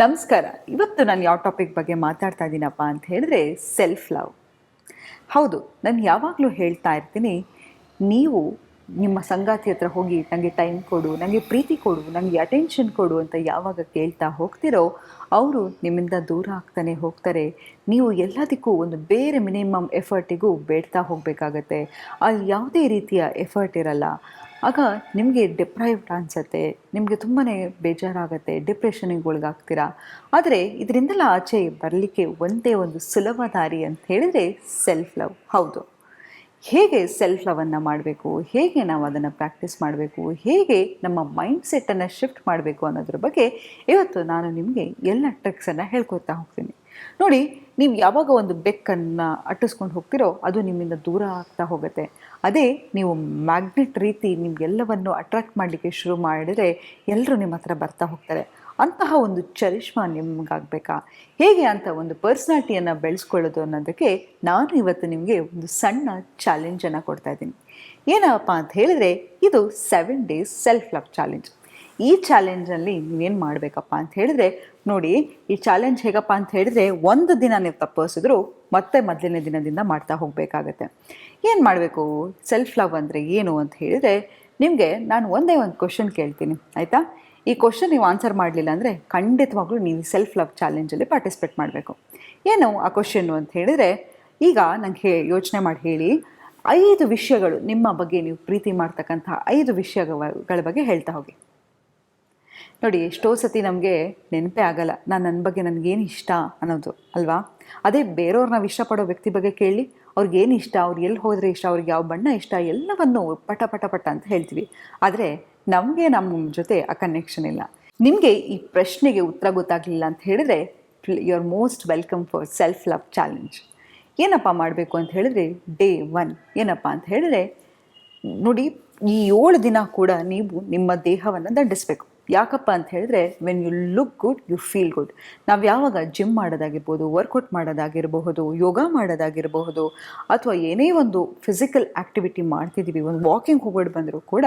ನಮಸ್ಕಾರ. ಇವತ್ತು ನಾನು ಯಾವ ಟಾಪಿಕ್ ಬಗ್ಗೆ ಮಾತಾಡ್ತಾ ಇದ್ದೀನಪ್ಪ ಅಂತ ಹೇಳಿದ್ರೆ ಸೆಲ್ಫ್ ಲವ್. ಹೌದು, ನಾನು ಯಾವಾಗಲೂ ಹೇಳ್ತಾ ಇರ್ತೀನಿ, ನೀವು ನಿಮ್ಮ ಸಂಗಾತಿ ಹತ್ರ ಹೋಗಿ ನನಗೆ ಟೈಮ್ ಕೊಡು, ನನಗೆ ಪ್ರೀತಿ ಕೊಡು, ನನಗೆ ಅಟೆನ್ಷನ್ ಕೊಡು ಅಂತ ಯಾವಾಗ ಕೇಳ್ತಾ ಹೋಗ್ತಿರೋ ಅವರು ನಿಮ್ಮಿಂದ ದೂರ ಆಗ್ತಾನೆ ಹೋಗ್ತಾರೆ. ನೀವು ಎಲ್ಲದಕ್ಕೂ ಒಂದು ಬೇರೆ ಮಿನಿಮಮ್ ಎಫರ್ಟಿಗೂ ಬೇಡ್ತಾ ಹೋಗಬೇಕಾಗತ್ತೆ. ಅಲ್ಲಿ ಯಾವುದೇ ರೀತಿಯ ಎಫರ್ಟ್ ಇರಲ್ಲ. ಆಗ ನಿಮಗೆ ಡಿಪ್ರೈವ್ಡ್ ಅನಿಸುತ್ತೆ, ನಿಮಗೆ ತುಂಬಾ ಬೇಜಾರಾಗುತ್ತೆ, ಡಿಪ್ರೆಷನಿಗೆ ಒಳಗಾಗ್ತೀರಾ. ಆದರೆ ಇದರಿಂದೆಲ್ಲ ಆಚೆ ಬರಲಿಕ್ಕೆ ಒಂದೇ ಒಂದು ಸುಲಭ ದಾರಿ ಅಂತ ಹೇಳಿದರೆ ಸೆಲ್ಫ್ ಲವ್. ಹೌದು, ಹೇಗೆ ಸೆಲ್ಫ್ ಲವನ್ನು ಮಾಡಬೇಕು, ಹೇಗೆ ನಾವು ಅದನ್ನು ಪ್ರಾಕ್ಟೀಸ್ ಮಾಡಬೇಕು, ಹೇಗೆ ನಮ್ಮ ಮೈಂಡ್ ಸೆಟ್ಟನ್ನು ಶಿಫ್ಟ್ ಮಾಡಬೇಕು ಅನ್ನೋದ್ರ ಬಗ್ಗೆ ಇವತ್ತು ನಾನು ನಿಮಗೆ ಎಲ್ಲ ಟ್ರಿಕ್ಸನ್ನು ಹೇಳ್ಕೊತಾ ಹೋಗ್ತೀನಿ. ನೋಡಿ, ನೀವು ಯಾವಾಗ ಒಂದು ಬೆಕ್ಕನ್ನು ಅಟ್ಟಿಸ್ಕೊಂಡು ಹೋಗ್ತಿರೋ ಅದು ನಿಮ್ಮಿಂದ ದೂರ ಆಗ್ತಾ ಹೋಗುತ್ತೆ. ಅದೇ ನೀವು ಮ್ಯಾಗ್ನೆಟ್ ರೀತಿ ನಿಮಗೆಲ್ಲವನ್ನು ಅಟ್ರಾಕ್ಟ್ ಮಾಡಲಿಕ್ಕೆ ಶುರು ಮಾಡಿದರೆ ಎಲ್ಲರೂ ನಿಮ್ಮ ಹತ್ರ ಬರ್ತಾ ಹೋಗ್ತಾರೆ. ಅಂತಹ ಒಂದು ಚರಿಷ್ಮಾ ನಿಮಗಾಗಬೇಕಾ, ಹೇಗೆ ಅಂತ ಒಂದು ಪರ್ಸ್ನಾಲಿಟಿಯನ್ನು ಬೆಳೆಸ್ಕೊಳ್ಳೋದು ಅನ್ನೋದಕ್ಕೆ ನಾನು ಇವತ್ತು ನಿಮಗೆ ಒಂದು ಸಣ್ಣ ಚಾಲೆಂಜನ್ನು ಕೊಡ್ತಾಯಿದ್ದೀನಿ. ಏನಪ್ಪ ಅಂತ ಹೇಳಿದರೆ, ಇದು 7 days ಸೆಲ್ಫ್ ಲವ್ ಚಾಲೆಂಜ್. ಈ ಚಾಲೆಂಜಲ್ಲಿ ನೀವೇನು ಮಾಡಬೇಕಪ್ಪ ಅಂತ ಹೇಳಿದರೆ, ನೋಡಿ, ಈ ಚಾಲೆಂಜ್ ಹೇಗಪ್ಪ ಅಂತ ಹೇಳಿದರೆ, ಒಂದು ದಿನ ನೀವು ತಪ್ಪಿಸಿದ್ರು ಮತ್ತೆ ಮೊದಲನೇ ದಿನದಿಂದ ಮಾಡ್ತಾ ಹೋಗಬೇಕಾಗತ್ತೆ. ಏನು ಮಾಡಬೇಕು, ಸೆಲ್ಫ್ ಲವ್ ಅಂದರೆ ಏನು ಅಂತ ಹೇಳಿದರೆ, ನಿಮಗೆ ನಾನು ಒಂದೇ ಒಂದು ಕ್ವಶನ್ ಕೇಳ್ತೀನಿ, ಆಯಿತಾ? ಈ ಕ್ವಶನ್ ನೀವು ಆನ್ಸರ್ ಮಾಡಲಿಲ್ಲ ಅಂದರೆ ಖಂಡಿತವಾಗ್ಲೂ ನೀವು ಸೆಲ್ಫ್ ಲವ್ ಚಾಲೆಂಜಲ್ಲಿ ಪಾರ್ಟಿಸಿಪೇಟ್ ಮಾಡಬೇಕು. ಏನು ಆ ಕ್ವಶನ್ನು ಅಂತ ಹೇಳಿದರೆ, ಈಗ ನಂಗೆ ಯೋಚನೆ ಮಾಡಿ ಹೇಳಿ, 5 ವಿಷಯಗಳು ನಿಮ್ಮ ಬಗ್ಗೆ, ನೀವು ಪ್ರೀತಿ ಮಾಡ್ತಕ್ಕಂಥ 5 ವಿಷಯಗಳ ಬಗ್ಗೆ ಹೇಳ್ತಾ ಹೋಗಿ. ನೋಡಿ, ಎಷ್ಟೋ ಸತಿ ನಮಗೆ ನೆನಪೇ ಆಗಲ್ಲ ನನ್ನ ಬಗ್ಗೆ ನನಗೇನು ಇಷ್ಟ ಅನ್ನೋದು, ಅಲ್ವಾ? ಅದೇ ಬೇರೆಯವ್ರನ್ನ ಇಷ್ಟಪಡೋ ವ್ಯಕ್ತಿ ಬಗ್ಗೆ ಕೇಳಿ, ಅವ್ರಿಗೇನು ಇಷ್ಟ, ಅವ್ರು ಎಲ್ಲಿ ಹೋದರೆ ಇಷ್ಟ, ಅವ್ರಿಗೆ ಯಾವ ಬಣ್ಣ ಇಷ್ಟ, ಎಲ್ಲವನ್ನು ಪಟ ಪಟ ಪಟ ಅಂತ ಹೇಳ್ತೀವಿ. ಆದರೆ ನಮಗೆ ನಮ್ಮ ಜೊತೆ ಆ ಕನೆಕ್ಷನ್ ಇಲ್ಲ. ನಿಮಗೆ ಈ ಪ್ರಶ್ನೆಗೆ ಉತ್ತರ ಗೊತ್ತಾಗಲಿಲ್ಲ ಅಂತ ಹೇಳಿದರೆ, you are most welcome for self love challenge. ಏನಪ್ಪ ಮಾಡಬೇಕು ಅಂತ ಹೇಳಿದರೆ, ಡೇ 1 ಏನಪ್ಪ ಅಂತ ಹೇಳಿದರೆ, ನೋಡಿ, ಈ 7 ದಿನ ಕೂಡ ನೀವು ನಿಮ್ಮ ದೇಹವನ್ನು ದಂಡಿಸಬೇಕು. ಯಾಕಪ್ಪ ಅಂತ ಹೇಳಿದ್ರೆ, when you look good you feel good. ನಾವು ಯಾವಾಗ ಜಿಮ್ ಮಾಡೋದಾಗಿರ್ಬೋದು, ವರ್ಕೌಟ್ ಮಾಡೋದಾಗಿರಬಹುದು, ಯೋಗ ಮಾಡೋದಾಗಿರಬಹುದು, ಅಥವಾ ಏನೇ ಒಂದು ಫಿಸಿಕಲ್ ಆ್ಯಕ್ಟಿವಿಟಿ ಮಾಡ್ತಿದ್ದೀವಿ, ಒಂದು ವಾಕಿಂಗ್ ಹೋಗೋದು ಬಂದರೂ ಕೂಡ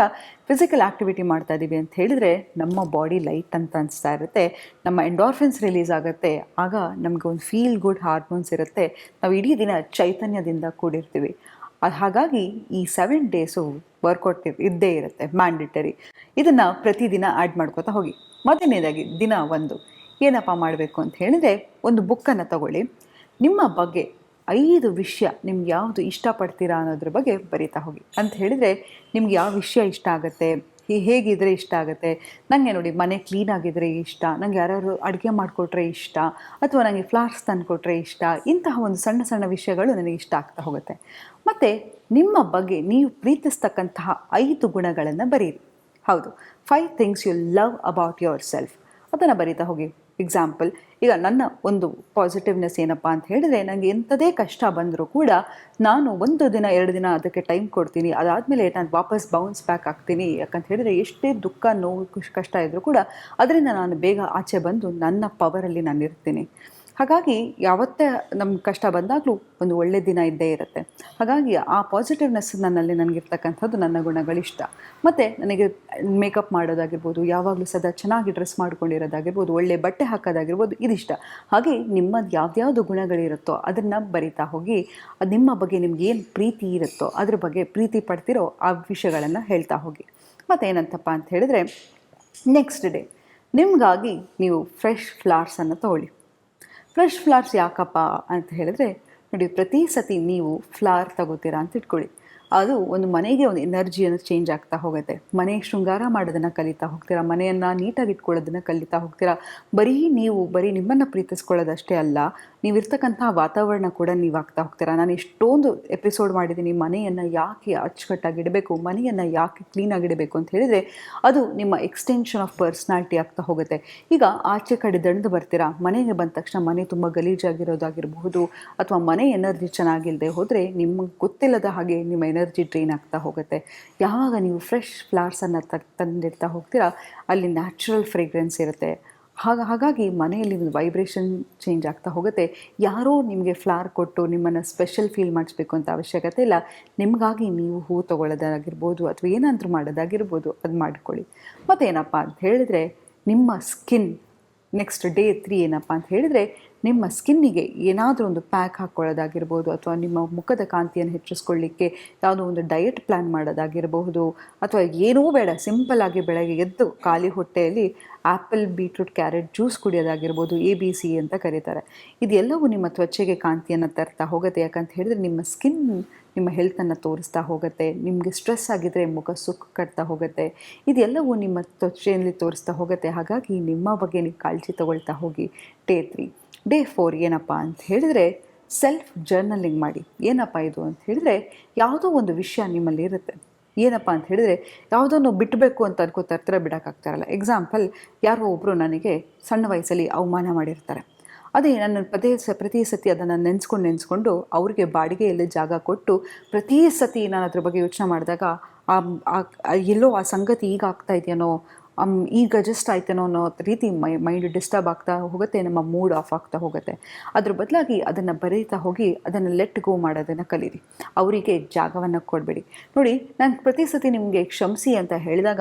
ಫಿಸಿಕಲ್ ಆ್ಯಕ್ಟಿವಿಟಿ ಮಾಡ್ತಾ ಇದ್ದೀವಿ ಅಂತ ಹೇಳಿದರೆ ನಮ್ಮ ಬಾಡಿ ಲೈಟ್ ಅಂತ ಅನಿಸ್ತಾ ಇರುತ್ತೆ, ನಮ್ಮ ಎಂಡಾರ್ಫಿನ್ಸ್ ರಿಲೀಸ್ ಆಗುತ್ತೆ. ಆಗ ನಮಗೆ ಒಂದು ಫೀಲ್ ಗುಡ್ ಹಾರ್ಮೋನ್ಸ್ ಇರುತ್ತೆ, ನಾವು ಇಡೀ ದಿನ ಚೈತನ್ಯದಿಂದ ಕೂಡಿರ್ತೀವಿ. ಹಾಗಾಗಿ ಈ 7 days ವರ್ಕೌಟ್ ಇದ್ದೇ ಇರುತ್ತೆ, ಮ್ಯಾಂಡೇಟರಿ. ಇದನ್ನು ಪ್ರತಿದಿನ ಆ್ಯಡ್ ಮಾಡ್ಕೋತಾ ಹೋಗಿ. ಮೊದಲನೇದಾಗಿ ದಿನ 1 ಏನಪ್ಪ ಮಾಡಬೇಕು ಅಂತ ಹೇಳಿದರೆ, ಒಂದು ಬುಕ್ಕನ್ನು ತಗೊಳ್ಳಿ, ನಿಮ್ಮ ಬಗ್ಗೆ 5 ವಿಷಯ ನಿಮ್ಗೆ ಯಾವುದು ಇಷ್ಟಪಡ್ತೀರಾ ಅನ್ನೋದ್ರ ಬಗ್ಗೆ ಬರೀತಾ ಹೋಗಿ. ಅಂತ ಹೇಳಿದರೆ, ನಿಮ್ಗೆ ಯಾವ ವಿಷಯ ಇಷ್ಟ ಆಗುತ್ತೆ, ಹೇಗಿದ್ರೆ ಇಷ್ಟ ಆಗುತ್ತೆ. ನನಗೆ ನೋಡಿ, ಮನೆ ಕ್ಲೀನಾಗಿದ್ದರೆ ಇಷ್ಟ, ನನಗೆ ಯಾರು ಅಡುಗೆ ಮಾಡಿಕೊಟ್ರೆ ಇಷ್ಟ, ಅಥವಾ ನನಗೆ ಫ್ಲವರ್ಸ್ ತಂದುಕೊಟ್ರೆ ಇಷ್ಟ. ಇಂತಹ ಒಂದು ಸಣ್ಣ ಸಣ್ಣ ವಿಷಯಗಳು ನನಗೆ ಇಷ್ಟ ಆಗ್ತಾ ಹೋಗುತ್ತೆ. ಮತ್ತು ನಿಮ್ಮ ಬಗ್ಗೆ ನೀವು ಪ್ರೀತಿಸ್ತಕ್ಕಂತಹ 5 ಗುಣಗಳನ್ನು ಬರೀರಿ. ಹೌದು, 5 things you love about yourself ಅದನ್ನು ಬರೀತಾ ಹೋಗಿ. ಎಕ್ಸಾಂಪಲ್, ಈಗ ನನ್ನ ಒಂದು ಪಾಸಿಟಿವ್ನೆಸ್ ಏನಪ್ಪ ಅಂತ ಹೇಳಿದರೆ, ನನಗೆ ಎಂಥದೇ ಕಷ್ಟ ಬಂದರೂ ಕೂಡ ನಾನು 1 ದಿನ 2 ದಿನ ಅದಕ್ಕೆ ಟೈಮ್ ಕೊಡ್ತೀನಿ. ಅದಾದಮೇಲೆ ನಾನು ವಾಪಸ್ ಬೌನ್ಸ್ ಬ್ಯಾಕ್ ಆಗ್ತೀನಿ. ಯಾಕಂತ ಹೇಳಿದರೆ, ಎಷ್ಟೇ ದುಃಖ, ನೋವು, ಕಷ್ಟ ಇದ್ದರೂ ಕೂಡ ಅದರಿಂದ ನಾನು ಬೇಗ ಆಚೆ ಬಂದು ನನ್ನ ಪವರಲ್ಲಿ ನಾನು ಇರ್ತೀನಿ. ಹಾಗಾಗಿ ಯಾವತ್ತೇ ನಮ್ಗೆ ಕಷ್ಟ ಬಂದಾಗಲೂ ಒಂದು ಒಳ್ಳೆಯ ದಿನ ಇದ್ದೇ ಇರುತ್ತೆ. ಹಾಗಾಗಿ ಆ ಪಾಸಿಟಿವ್ನೆಸ್ ನನ್ನಲ್ಲಿ ನನಗಿರ್ತಕ್ಕಂಥದ್ದು ನನ್ನ ಗುಣಗಳಿಷ್ಟ. ಮತ್ತು ನನಗೆ ಮೇಕಪ್ ಮಾಡೋದಾಗಿರ್ಬೋದು, ಯಾವಾಗಲೂ ಸದಾ ಚೆನ್ನಾಗಿ ಡ್ರೆಸ್ ಮಾಡ್ಕೊಂಡಿರೋದಾಗಿರ್ಬೋದು, ಒಳ್ಳೆ ಬಟ್ಟೆ ಹಾಕೋದಾಗಿರ್ಬೋದು, ಇದಿಷ್ಟ. ಹಾಗೆ ನಿಮ್ಮದು ಯಾವ್ದ್ಯಾವುದು ಗುಣಗಳಿರುತ್ತೋ ಅದನ್ನು ಬರಿತಾ ಹೋಗಿ. ಅದು ನಿಮ್ಮ ಬಗ್ಗೆ ನಿಮ್ಗೇನು ಪ್ರೀತಿ ಇರುತ್ತೋ ಅದ್ರ ಬಗ್ಗೆ, ಪ್ರೀತಿ ಪಡ್ತಿರೋ ಆ ವಿಷಯಗಳನ್ನು ಹೇಳ್ತಾ ಹೋಗಿ. ಮತ್ತೇನಂತಪ್ಪ ಅಂತ ಹೇಳಿದರೆ, ನೆಕ್ಸ್ಟ್ ಡೇ ನಿಮಗಾಗಿ ನೀವು ಫ್ರೆಶ್ ಫ್ಲವರ್ಸನ್ನು ತೊಗೊಳ್ಳಿ. ಫ್ರೆಶ್ ಫ್ಲವರ್ಸ್ ಯಾಕಪ್ಪ ಅಂತ ಹೇಳಿದ್ರೆ, ನೋಡಿ, ಪ್ರತಿ ಸತಿ ನೀವು ಫ್ಲವರ್ ತಗೋತೀರಾ ಅಂತ ಇಟ್ಕೊಳ್ಳಿ, ಅದು ಒಂದು ಮನೆಗೆ ಒಂದು ಎನರ್ಜಿಯನ್ನು ಚೇಂಜ್ ಆಗ್ತಾ ಹೋಗುತ್ತೆ. ಮನೆ ಶೃಂಗಾರ ಮಾಡೋದನ್ನು ಕಲಿತಾ ಹೋಗ್ತೀರಾ, ಮನೆಯನ್ನು ನೀಟಾಗಿ ಇಟ್ಕೊಳ್ಳೋದನ್ನು ಕಲಿತಾ ಹೋಗ್ತೀರಾ. ಬರೀ ನಿಮ್ಮನ್ನು ಪ್ರೀತಿಸ್ಕೊಳ್ಳೋದಷ್ಟೇ ಅಲ್ಲ, ನೀವಿರ್ತಕ್ಕಂಥ ವಾತಾವರಣ ಕೂಡ ನೀವು ಆಗ್ತಾ ಹೋಗ್ತೀರಾ. ನಾನು ಎಷ್ಟೊಂದು ಎಪಿಸೋಡ್ ಮಾಡಿದ್ದೀನಿ, ಮನೆಯನ್ನು ಯಾಕೆ ಅಚ್ಚುಕಟ್ಟಾಗಿ ಇಡಬೇಕು, ಮನೆಯನ್ನು ಯಾಕೆ ಕ್ಲೀನಾಗಿ ಇಡಬೇಕು ಅಂತ ಹೇಳಿದರೆ, ಅದು ನಿಮ್ಮ ಎಕ್ಸ್ಟೆನ್ಷನ್ ಆಫ್ ಪರ್ಸ್ನಾಲಿಟಿ ಆಗ್ತಾ ಹೋಗುತ್ತೆ. ಈಗ ಆಚೆ ಕಡೆ ದಂಡು ಬರ್ತೀರಾ, ಮನೆಗೆ ಬಂದ ತಕ್ಷಣ ಮನೆ ತುಂಬ ಗಲೀಜಾಗಿರೋದಾಗಿರಬಹುದು, ಅಥವಾ ಮನೆ ಎನರ್ಜಿ ಚೆನ್ನಾಗಿಲ್ಲದೆ ಹೋದರೆ ನಿಮಗೆ ಗೊತ್ತಿಲ್ಲದ ಹಾಗೆ ನಿಮ್ಮ ಎನರ್ಜಿ ಡ್ರೈನ್ ಆಗ್ತಾ ಹೋಗುತ್ತೆ. ಯಾವಾಗ ನೀವು ಫ್ರೆಶ್ ಫ್ಲವರ್ಸನ್ನು ತಂದಿಡ್ತಾ ಹೋಗ್ತೀರಾ, ಅಲ್ಲಿ ನ್ಯಾಚುರಲ್ ಫ್ರೇಗ್ರೆನ್ಸ್ ಇರುತ್ತೆ. ಹಾಗಾಗಿ ಮನೆಯಲ್ಲಿ ಒಂದು ವೈಬ್ರೇಷನ್ ಚೇಂಜ್ ಆಗ್ತಾ ಹೋಗುತ್ತೆ. ಯಾರೋ ನಿಮಗೆ ಫ್ಲವರ್ ಕೊಟ್ಟು ನಿಮ್ಮನ್ನು ಸ್ಪೆಷಲ್ ಫೀಲ್ ಮಾಡಿಸ್ಬೇಕು ಅಂತ ಅವಶ್ಯಕತೆ ಇಲ್ಲ. ನಿಮಗಾಗಿ ನೀವು ಹೂ ತೊಗೊಳ್ಳೋದಾಗಿರ್ಬೋದು, ಅಥವಾ ಏನಾದರೂ ಮಾಡೋದಾಗಿರ್ಬೋದು, ಅದು ಮಾಡ್ಕೊಳ್ಳಿ. ಮತ್ತೇನಪ್ಪ ಅಂತ ಹೇಳಿದರೆ, ನಿಮ್ಮ ಸ್ಕಿನ್ ನೆಕ್ಸ್ಟ್ ಡೇ 3 ಏನಪ್ಪ ಅಂತ ಹೇಳಿದರೆ, ನಿಮ್ಮ ಸ್ಕಿನ್ನಿಗೆ ಏನಾದರೂ ಒಂದು ಪ್ಯಾಕ್ ಹಾಕ್ಕೊಳ್ಳೋದಾಗಿರ್ಬೋದು, ಅಥವಾ ನಿಮ್ಮ ಮುಖದ ಕಾಂತಿಯನ್ನು ಹೆಚ್ಚಿಸ್ಕೊಳ್ಳಿಕ್ಕೆ ಯಾವುದೋ ಒಂದು ಡಯಟ್ ಪ್ಲ್ಯಾನ್ ಮಾಡೋದಾಗಿರಬಹುದು, ಅಥವಾ ಏನೂ ಬೇಡ ಸಿಂಪಲ್ಲಾಗಿ ಬೆಳಗ್ಗೆ ಎದ್ದು ಖಾಲಿ ಹೊಟ್ಟೆಯಲ್ಲಿ ಆ್ಯಪಲ್, ಬೀಟ್ರೂಟ್, ಕ್ಯಾರೆಟ್ ಜ್ಯೂಸ್ ಕುಡಿಯೋದಾಗಿರ್ಬೋದು, ABC ಅಂತ ಕರೀತಾರೆ. ಇದೆಲ್ಲವೂ ನಿಮ್ಮ ತ್ವಚೆಗೆ ಕಾಂತಿಯನ್ನು ತರ್ತಾ ಹೋಗುತ್ತೆ. ಯಾಕಂತ ಹೇಳಿದ್ರೆ ನಿಮ್ಮ ಸ್ಕಿನ್ ನಿಮ್ಮ ಹೆಲ್ತನ್ನು ತೋರಿಸ್ತಾ ಹೋಗುತ್ತೆ. ನಿಮಗೆ ಸ್ಟ್ರೆಸ್ ಆಗಿದ್ದರೆ ಮುಖ ಸುಕ್ಕು ಕಟ್ತಾ ಹೋಗುತ್ತೆ. ಇದೆಲ್ಲವೂ ನಿಮ್ಮ ತ್ವಚೆಯಲ್ಲಿ ತೋರಿಸ್ತಾ ಹೋಗುತ್ತೆ. ಹಾಗಾಗಿ ನಿಮ್ಮ ಬಗ್ಗೆ ನೀವು ಕಾಳಜಿ ತಗೊಳ್ತಾ ಹೋಗಿ. ಡೇ 3. ಡೇ 4 ಏನಪ್ಪ ಅಂತ ಹೇಳಿದರೆ, ಸೆಲ್ಫ್ ಜರ್ನಲಿಂಗ್ ಮಾಡಿ. ಏನಪ್ಪ ಇದು ಅಂತ ಹೇಳಿದರೆ, ಯಾವುದೋ ಒಂದು ವಿಷಯ ನಿಮ್ಮಲ್ಲಿ ಇರುತ್ತೆ. ಏನಪ್ಪ ಅಂತ ಹೇಳಿದರೆ, ಯಾವುದನ್ನು ಬಿಟ್ಟಬೇಕು ಅಂತ ಅನ್ಕೋತಾ ಇರ್ತಾರೆ, ಬಿಡೋಕ್ಕಾಗ್ತಾರಲ್ಲ. ಎಕ್ಸಾಂಪಲ್, ಯಾರೋ ಒಬ್ಬರು ನನಗೆ ಸಣ್ಣ ವಯಸ್ಸಲ್ಲಿ ಅವಮಾನ ಮಾಡಿರ್ತಾರೆ. ಅದೇ ನನ್ನ ಪ್ರತಿ ಸತಿ ಅದನ್ನು ನೆನೆಸ್ಕೊಂಡು ಅವರಿಗೆ ಬಾಡಿಗೆಯಲ್ಲಿ ಜಾಗ ಕೊಟ್ಟು ಪ್ರತಿ ಸತಿ ನಾನು ಅದ್ರ ಬಗ್ಗೆ ಯೋಚನೆ ಮಾಡಿದಾಗ ಎಲ್ಲೋ ಆ ಸಂಗತಿ ಈಗ ಆಗ್ತಾ ಇದೆಯೇನೋ, ಈಗ ಜಸ್ಟ್ ಆಯ್ತೇನೋ ಅನ್ನೋ ರೀತಿ ಮೈಂಡ್ ಡಿಸ್ಟರ್ಬ್ ಆಗ್ತಾ ಹೋಗುತ್ತೆ, ನಮ್ಮ ಮೂಡ್ ಆಫ್ ಆಗ್ತಾ ಹೋಗುತ್ತೆ. ಅದ್ರ ಬದಲಾಗಿ ಅದನ್ನು ಬರೀತಾ ಹೋಗಿ ಅದನ್ನು ಲೆಟ್ ಗೋ ಮಾಡೋದನ್ನು ಕಲೀರಿ. ಅವರಿಗೆ ಜಾಗವನ್ನು ಕೊಡಬೇಡಿ. ನೋಡಿ, ನಾನು ಪ್ರತಿ ಸತಿ ನಿಮಗೆ ಕ್ಷಮಿಸಿ ಅಂತ ಹೇಳಿದಾಗ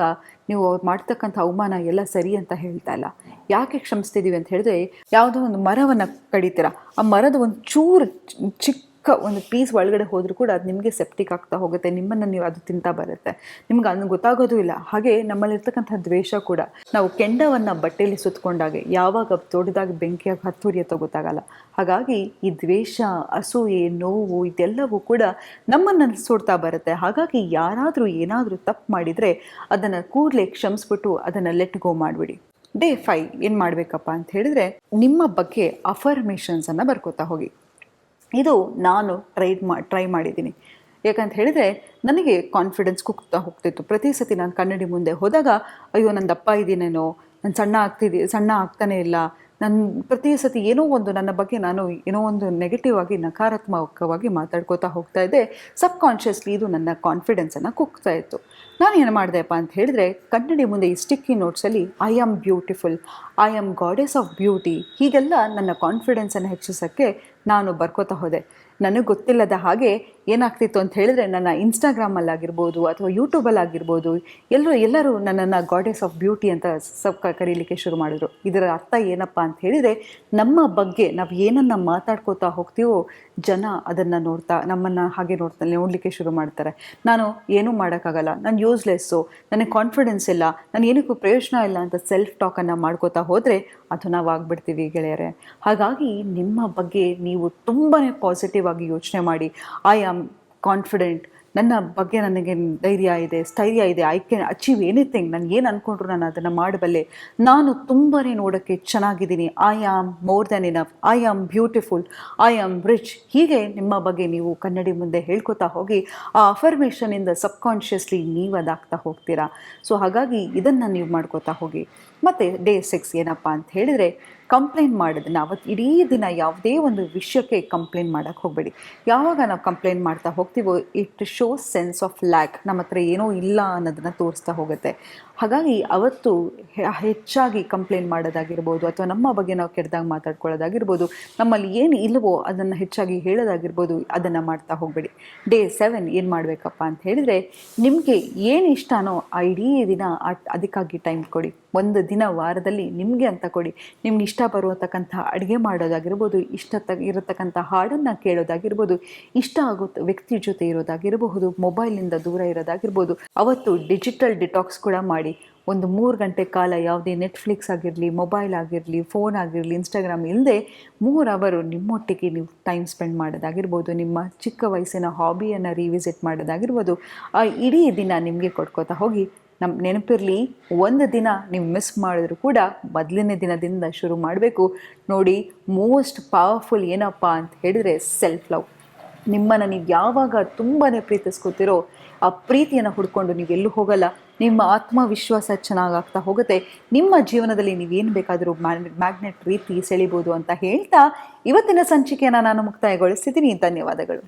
ನೀವು ಮಾಡ್ತಕ್ಕಂಥ ಅವಮಾನ ಎಲ್ಲ ಸರಿ ಅಂತ ಹೇಳ್ತಾ ಇಲ್ಲ. ಯಾಕೆ ಕ್ಷಮಿಸ್ತಿದ್ದೀವಿ ಅಂತ ಹೇಳಿದ್ರೆ, ಯಾವುದೋ ಒಂದು ಮರವನ್ನು ಕಡಿತೀರ, ಆ ಮರದ ಒಂದು ಚೂರು ಚಿಕ್ಕ ಒಂದು ಪೀಸ್ ಒಳಗಡೆ ಹೋದರೂ ಕೂಡ ಅದು ನಿಮಗೆ ಸೆಪ್ಟಿಕ್ ಆಗ್ತಾ ಹೋಗುತ್ತೆ. ನಿಮ್ಮನ್ನು ನೀವು ಅದು ತಿಂತಾ ಬರುತ್ತೆ, ನಿಮ್ಗೆ ಅದು ಗೊತ್ತಾಗೋದು ಇಲ್ಲ. ಹಾಗೆ ನಮ್ಮಲ್ಲಿರ್ತಕ್ಕಂಥ ದ್ವೇಷ ಕೂಡ, ನಾವು ಕೆಂಡವನ್ನು ಬಟ್ಟೆಯಲ್ಲಿ ಸುತ್ತಕೊಂಡಾಗೆ ಯಾವಾಗ ದೊಡ್ಡದಾಗಿ ಬೆಂಕಿಯಾಗಿ ಹತ್ತುರಿಯತ್ತೋ ಗೊತ್ತಾಗಲ್ಲ. ಹಾಗಾಗಿ ಈ ದ್ವೇಷ, ಅಸೂಯೆ, ನೋವು ಇದೆಲ್ಲವೂ ಕೂಡ ನಮ್ಮನ್ನು ಸುಡ್ತಾ ಬರುತ್ತೆ. ಹಾಗಾಗಿ ಯಾರಾದರೂ ಏನಾದರೂ ತಪ್ಪು ಮಾಡಿದರೆ ಅದನ್ನು ಕೂಡಲೇ ಕ್ಷಮಿಸ್ಬಿಟ್ಟು ಅದನ್ನು ಲೆಟ್ ಗೋ ಮಾಡಿಬಿಡಿ. ಡೇ 5 ಏನು ಮಾಡಬೇಕಪ್ಪ ಅಂತ ಹೇಳಿದರೆ, ನಿಮ್ಮ ಬಗ್ಗೆ ಅಫರ್ಮೇಷನ್ಸನ್ನು ಬರ್ಕೋತಾ ಹೋಗಿ. ಇದು ನಾನು ಟ್ರೈ ಮಾಡಿದ್ದೀನಿ. ಯಾಕಂತ ಹೇಳಿದರೆ, ನನಗೆ ಕಾನ್ಫಿಡೆನ್ಸ್ ಕುಗ್ತಾ ಹೋಗ್ತಿತ್ತು. ಪ್ರತಿ ಸತಿ ನಾನು ಕನ್ನಡಿ ಮುಂದೆ ಹೋದಾಗ, ಅಯ್ಯೋ ನಾನು ದಪ್ಪ ಇದ್ದೀನೇನೋ, ನಾನು ಸಣ್ಣ ಆಗ್ತಾನೇ ಇಲ್ಲ, ನನ್ನ ಪ್ರತಿ ಸತಿ ಏನೋ ಒಂದು ನನ್ನ ಬಗ್ಗೆ ನಾನು ಏನೋ ಒಂದು ನೆಗೆಟಿವ್ ಆಗಿ, ನಕಾರಾತ್ಮಕವಾಗಿ ಮಾತಾಡ್ಕೋತಾ ಹೋಗ್ತಾ ಇದ್ದೆ. ಸಬ್ಕಾನ್ಷಿಯಸ್ಲಿ ಇದು ನನ್ನ ಕಾನ್ಫಿಡೆನ್ಸನ್ನು ಕುಗ್ತಾ ಇತ್ತು. ನಾನು ಏನು ಮಾಡಿದೆಪ್ಪ ಅಂತ ಹೇಳಿದರೆ, ಕನ್ನಡಿ ಮುಂದೆ ಈ ಸ್ಟಿಕ್ಕಿ ನೋಟ್ಸಲ್ಲಿ I am beautiful, I am goddess of beauty, ಹೀಗೆಲ್ಲ ನನ್ನ ಕಾನ್ಫಿಡೆನ್ಸನ್ನು ಹೆಚ್ಚಿಸೋಕ್ಕೆ ನಾನು ಬರ್ಕೋತಾ ಹೋದೆ. ನನಗೆ ಗೊತ್ತಿಲ್ಲದ ಹಾಗೆ ಏನಾಗ್ತಿತ್ತು ಅಂತ ಹೇಳಿದರೆ, ನನ್ನ ಇನ್ಸ್ಟಾಗ್ರಾಮಲ್ಲಾಗಿರ್ಬೋದು ಅಥವಾ ಯೂಟ್ಯೂಬಲ್ಲಾಗಿರ್ಬೋದು ಎಲ್ಲರೂ ನನ್ನನ್ನು ಗಾಡೆಸ್ ಆಫ್ ಬ್ಯೂಟಿ ಅಂತ ಕರೀಲಿಕ್ಕೆ ಶುರು ಮಾಡಿದ್ರು. ಇದರ ಅರ್ಥ ಏನಪ್ಪ ಅಂತ ಹೇಳಿದರೆ, ನಮ್ಮ ಬಗ್ಗೆ ನಾವು ಏನನ್ನು ಮಾತಾಡ್ಕೋತಾ ಹೋಗ್ತೀವೋ ಜನ ಅದನ್ನು ನಮ್ಮನ್ನು ಹಾಗೆ ನೋಡಲಿಕ್ಕೆ ಶುರು ಮಾಡ್ತಾರೆ. ನಾನು ಏನೂ ಮಾಡೋಕ್ಕಾಗಲ್ಲ, ನಾನು ಯೂಸ್ಲೆಸ್ಸು, ನನಗೆ ಕಾನ್ಫಿಡೆನ್ಸ್ ಇಲ್ಲ, ನಾನು ಏನಕ್ಕೂ ಪ್ರಯೋಜನ ಇಲ್ಲ ಅಂತ ಸೆಲ್ಫ್ ಟಾಕನ್ನು ಮಾಡ್ಕೋತಾ ಹೋದರೆ ಅದು ನಾವು ಆಗ್ಬಿಡ್ತೀವಿ ಗೆಳೆಯರೆ. ಹಾಗಾಗಿ ನಿಮ್ಮ ಬಗ್ಗೆ ನೀವು ತುಂಬಾ ಪಾಸಿಟಿವ್ ಆಗಿ ಯೋಚನೆ ಮಾಡಿ. ಐ ಆಮ್ ಕಾನ್ಫಿಡೆಂಟ್, ನನ್ನ ಬಗ್ಗೆ ನನಗೆ ಧೈರ್ಯ ಇದೆ, ಸ್ಥೈರ್ಯ ಇದೆ, ಐ ಕ್ಯಾನ್ ಅಚೀವ್ ಎನಿಥಿಂಗ್, ನಾನು ಏನು ಅಂದ್ಕೊಂಡ್ರು ನಾನು ಅದನ್ನು ಮಾಡಬಲ್ಲೆ, ನಾನು ತುಂಬಾ ನೋಡೋಕ್ಕೆ ಚೆನ್ನಾಗಿದ್ದೀನಿ, I am more than enough, I am beautiful, I am rich. ಹೀಗೆ ನಿಮ್ಮ ಬಗ್ಗೆ ನೀವು ಕನ್ನಡಿ ಮುಂದೆ ಹೇಳ್ಕೊತಾ ಹೋಗಿ ಆ ಅಫರ್ಮೇಷನಿಂದ ಸಬ್ಕಾನ್ಷಿಯಸ್ಲಿ ನೀವು ಅದಾಗ್ತಾ ಹೋಗ್ತೀರಾ. ಸೊ ಹಾಗಾಗಿ ಇದನ್ನು ನೀವು ಮಾಡ್ಕೋತಾ ಹೋಗಿ. ಮತ್ತು ಡೇ 6 ಏನಪ್ಪ ಅಂತ ಹೇಳಿದರೆ, ಕಂಪ್ಲೇಂಟ್ ಮಾಡೋದನ್ನು ಅವತ್ತು ಇಡೀ ದಿನ ಯಾವುದೇ ಒಂದು ವಿಷಯಕ್ಕೆ ಕಂಪ್ಲೇಂಟ್ ಮಾಡೋಕ್ಕೆ ಹೋಗಬೇಡಿ. ಯಾವಾಗ ನಾವು ಕಂಪ್ಲೇಂಟ್ ಮಾಡ್ತಾ ಹೋಗ್ತೀವೋ it shows sense of lack, ನಮ್ಮ ಹತ್ರ ಏನೋ ಇಲ್ಲ ಅನ್ನೋದನ್ನು ತೋರಿಸ್ತಾ ಹೋಗುತ್ತೆ. ಹಾಗಾಗಿ ಅವತ್ತು ಹೆಚ್ಚಾಗಿ ಕಂಪ್ಲೇಂಟ್ ಮಾಡೋದಾಗಿರ್ಬೋದು, ಅಥವಾ ನಮ್ಮ ಬಗ್ಗೆ ನಾವು ಕೆಟ್ಟದಾಗಿ ಮಾತಾಡ್ಕೊಳ್ಳೋದಾಗಿರ್ಬೋದು, ನಮ್ಮಲ್ಲಿ ಏನು ಇಲ್ಲವೋ ಅದನ್ನು ಹೆಚ್ಚಾಗಿ ಹೇಳೋದಾಗಿರ್ಬೋದು, ಅದನ್ನು ಮಾಡ್ತಾ ಹೋಗಬೇಡಿ. ಡೇ 7 ಏನು ಮಾಡಬೇಕಪ್ಪ ಅಂತ ಹೇಳಿದರೆ, ನಿಮಗೆ ಏನು ಇಷ್ಟನೋ ಆ ಇಡೀ ದಿನ ಅದಕ್ಕಾಗಿ ಟೈಮ್ ಕೊಡಿ. ಒಂದು ದಿನ ವಾರದಲ್ಲಿ ನಿಮಗೆ ಅಂತ ಕೊಡಿ. ನಿಮ್ಗೆ ಇಷ್ಟ ಬರುವತಕ್ಕಂಥ ಅಡುಗೆ ಮಾಡೋದಾಗಿರ್ಬೋದು, ಇರತಕ್ಕಂಥ ಹಾಡನ್ನು ಕೇಳೋದಾಗಿರ್ಬೋದು, ಇಷ್ಟ ಆಗೋ ವ್ಯಕ್ತಿ ಜೊತೆ ಇರೋದಾಗಿರಬಹುದು, ಮೊಬೈಲಿಂದ ದೂರ ಇರೋದಾಗಿರ್ಬೋದು. ಅವತ್ತು ಡಿಜಿಟಲ್ ಡಿಟಾಕ್ಸ್ ಕೂಡ ಮಾಡಿ. ಒಂದು 3 ಗಂಟೆ ಕಾಲ ಯಾವುದೇ ನೆಟ್ಫ್ಲಿಕ್ಸ್ ಆಗಿರಲಿ, ಮೊಬೈಲ್ ಆಗಿರಲಿ, ಫೋನ್ ಆಗಿರಲಿ, ಇನ್ಸ್ಟಾಗ್ರಾಮ್ ಇಲ್ಲದೆ 3 ಅವರು ನಿಮ್ಮೊಟ್ಟಿಗೆ ನೀವು ಟೈಮ್ ಸ್ಪೆಂಡ್ ಮಾಡೋದಾಗಿರ್ಬೋದು, ನಿಮ್ಮ ಚಿಕ್ಕ ವಯಸ್ಸಿನ ಹಾಬಿಯನ್ನು ರಿವಿಸಿಟ್ ಮಾಡೋದಾಗಿರ್ಬೋದು. ಆ ಇಡೀ ದಿನ ನಿಮಗೆ ಕೊಡ್ಕೋತಾ ಹೋಗಿ. ನೆನಪಿರಲಿ, ಒಂದು ದಿನ ನೀವು ಮಿಸ್ ಮಾಡಿದ್ರು ಕೂಡ ಮೊದಲನೇ ದಿನದಿಂದ ಶುರು ಮಾಡಬೇಕು. ನೋಡಿ, ಮೋಸ್ಟ್ ಪವರ್ಫುಲ್ ಏನಪ್ಪ ಅಂತ ಹೇಳಿದರೆ ಸೆಲ್ಫ್ ಲವ್. ನಿಮ್ಮನ್ನು ನೀವು ಯಾವಾಗ ತುಂಬಾ ಪ್ರೀತಿಸ್ಕೊತಿರೋ ಆ ಪ್ರೀತಿಯನ್ನು ಹುಡ್ಕೊಂಡು ನೀವು ಎಲ್ಲೂ ಹೋಗಲ್ಲ. ನಿಮ್ಮ ಆತ್ಮವಿಶ್ವಾಸ ಚೆನ್ನಾಗಾಗ್ತಾ ಹೋಗುತ್ತೆ. ನಿಮ್ಮ ಜೀವನದಲ್ಲಿ ನೀವೇನು ಬೇಕಾದರೂ ಮ್ಯಾಗ್ನೆಟ್ ರೀತಿ ಸೆಳಿಬೋದು ಅಂತ ಹೇಳ್ತಾ ಇವತ್ತಿನ ಸಂಚಿಕೆಯನ್ನು ನಾನು ಮುಕ್ತಾಯಗೊಳಿಸ್ತಿದ್ದೀನಿ. ಧನ್ಯವಾದಗಳು.